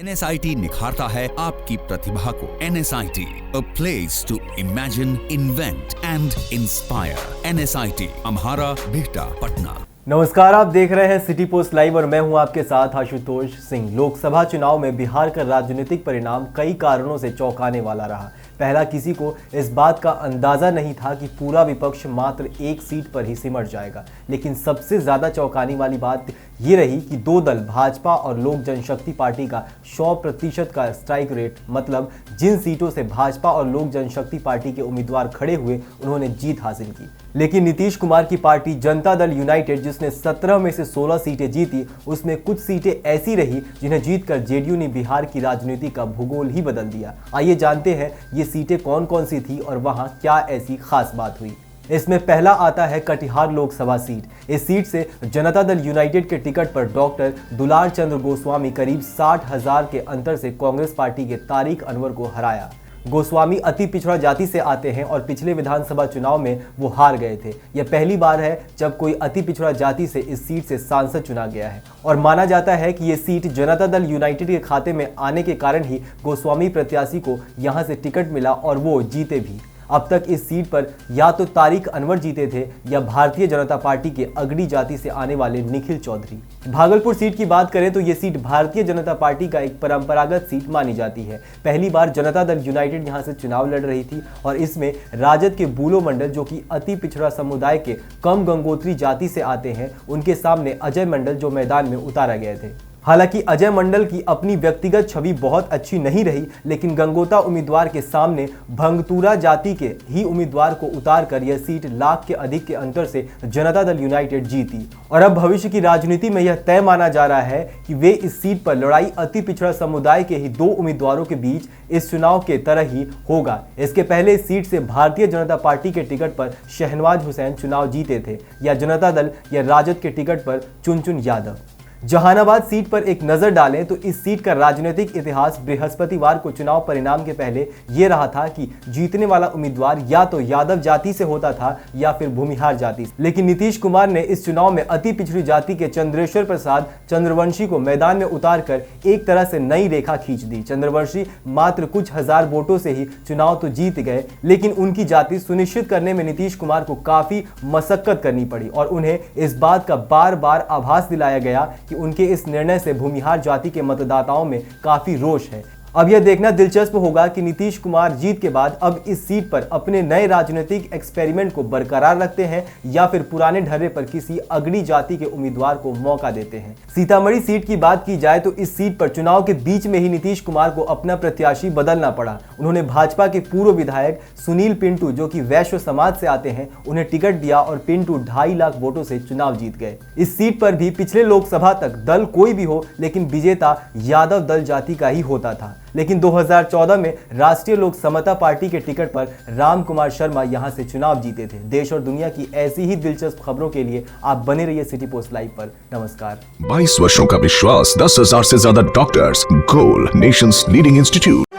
NSIT निखारता है आपकी प्रतिभा को। NSIT, a place to imagine, invent and inspire. NSIT, अम्हारा, Bihta, Patna. नमस्कार, आप देख रहे हैं सिटी पोस्ट लाइव और मैं हूं आपके साथ आशुतोष सिंह। लोकसभा चुनाव में बिहार का राजनीतिक परिणाम कई कारणों से चौंकाने वाला रहा। पहला, किसी को इस बात का अंदाजा नहीं था कि पूरा विपक्ष मात्र एक सीट पर ही सिमट जाएगा। लेकिन सबसे ज्यादा चौंकाने वाली बात ये रही कि दो दल भाजपा और लोक जनशक्ति पार्टी का 100% का स्ट्राइक रेट, मतलब जिन सीटों से भाजपा और लोक जनशक्ति पार्टी के उम्मीदवार खड़े हुए उन्होंने जीत हासिल की। लेकिन नीतीश कुमार की पार्टी जनता दल यूनाइटेड, जिसने 17 में से 16 सीटें जीती, उसमें कुछ सीटें ऐसी रही जिन्हें जीतकर जेडीयू ने बिहार की राजनीति का भूगोल ही बदल दिया। आइए जानते हैं ये सीटें कौन कौन सी थी और वहां क्या ऐसी खास बात हुई। इसमें पहला आता है कटिहार लोकसभा सीट। इस सीट से जनता दल यूनाइटेड के टिकट पर डॉक्टर दुलार चंद्र गोस्वामी करीब 60,000 के अंतर से कांग्रेस पार्टी के तारिक अनवर को हराया। गोस्वामी अति पिछड़ा जाति से आते हैं और पिछले विधानसभा चुनाव में वो हार गए थे। यह पहली बार है जब कोई अति पिछड़ा जाति से इस सीट से सांसद चुना गया है और माना जाता है कि ये सीट जनता दल यूनाइटेड के खाते में आने के कारण ही गोस्वामी प्रत्याशी को यहां से टिकट मिला और वो जीते भी। अब तक इस सीट पर या तो तारिक अनवर जीते थे या भारतीय जनता पार्टी के अगड़ी जाति से आने वाले निखिल चौधरी। भागलपुर सीट की बात करें तो यह सीट भारतीय जनता पार्टी का एक परंपरागत सीट मानी जाती है। पहली बार जनता दल यूनाइटेड यहां से चुनाव लड़ रही थी और इसमें राजद के बूलो मंडल, जो कि अति पिछड़ा समुदाय के कम गंगोत्री जाति से आते हैं, उनके सामने अजय मंडल जो मैदान में उतारा गए थे। हालांकि अजय मंडल की अपनी व्यक्तिगत छवि बहुत अच्छी नहीं रही, लेकिन गंगोता उम्मीदवार के सामने भंगतूरा जाति के ही उम्मीदवार को उतारकर यह सीट लाख के अधिक के अंतर से जनता दल यूनाइटेड जीती। और अब भविष्य की राजनीति में यह तय माना जा रहा है कि वे इस सीट पर लड़ाई अति पिछड़ा समुदाय के ही दो उम्मीदवारों के बीच इस चुनाव के तरह ही होगा। इसके पहले इस सीट से भारतीय जनता पार्टी के टिकट पर शहनवाज हुसैन चुनाव जीते थे, या जनता दल या राजद के टिकट पर चुनचुन यादव। जहानाबाद सीट पर एक नजर डालें तो इस सीट का राजनीतिक इतिहास बृहस्पतिवार को चुनाव परिणाम के पहले ये रहा था कि जीतने वाला उम्मीदवार या तो यादव जाति से होता था या फिर भूमिहार जाति से। लेकिन नीतीश कुमार ने इस चुनाव में अति पिछड़ी जाति के चंद्रेश्वर प्रसाद चंद्रवंशी को मैदान में उतारकर एक तरह से नई रेखा खींच दी। चंद्रवंशी मात्र कुछ हजार वोटों से ही चुनाव तो जीत गए, लेकिन उनकी जाति सुनिश्चित करने में नीतीश कुमार को काफी मशक्कत करनी पड़ी और उन्हें इस बात का बार बार आभास दिलाया गया कि उनके इस निर्णय से भूमिहार जाति के मतदाताओं में काफी रोष है। अब यह देखना दिलचस्प होगा कि नीतीश कुमार जीत के बाद अब इस सीट पर अपने नए राजनीतिक एक्सपेरिमेंट को बरकरार रखते हैं या फिर पुराने ढर्रे पर किसी अगड़ी जाति के उम्मीदवार को मौका देते हैं। सीतामढ़ी सीट की बात की जाए तो इस सीट पर चुनाव के बीच में ही नीतीश कुमार को अपना प्रत्याशी बदलना पड़ा। उन्होंने भाजपा के पूर्व विधायक सुनील पिंटू, जो कि वैश्य समाज से आते हैं, उन्हें टिकट दिया और पिंटू 2.5 लाख वोटों से चुनाव जीत गए। इस सीट पर भी पिछले लोकसभा तक दल कोई भी हो, लेकिन विजेता यादव दल जाति का ही होता था। लेकिन 2014 में राष्ट्रीय लोक समता पार्टी के टिकट पर राम कुमार शर्मा यहां से चुनाव जीते थे। देश और दुनिया की ऐसी ही दिलचस्प खबरों के लिए आप बने रहिए सिटी पोस्ट लाइव पर। नमस्कार। 22 वर्षों का विश्वास, 10,000 से ज्यादा डॉक्टर्स, गोल नेशंस लीडिंग इंस्टीट्यूट।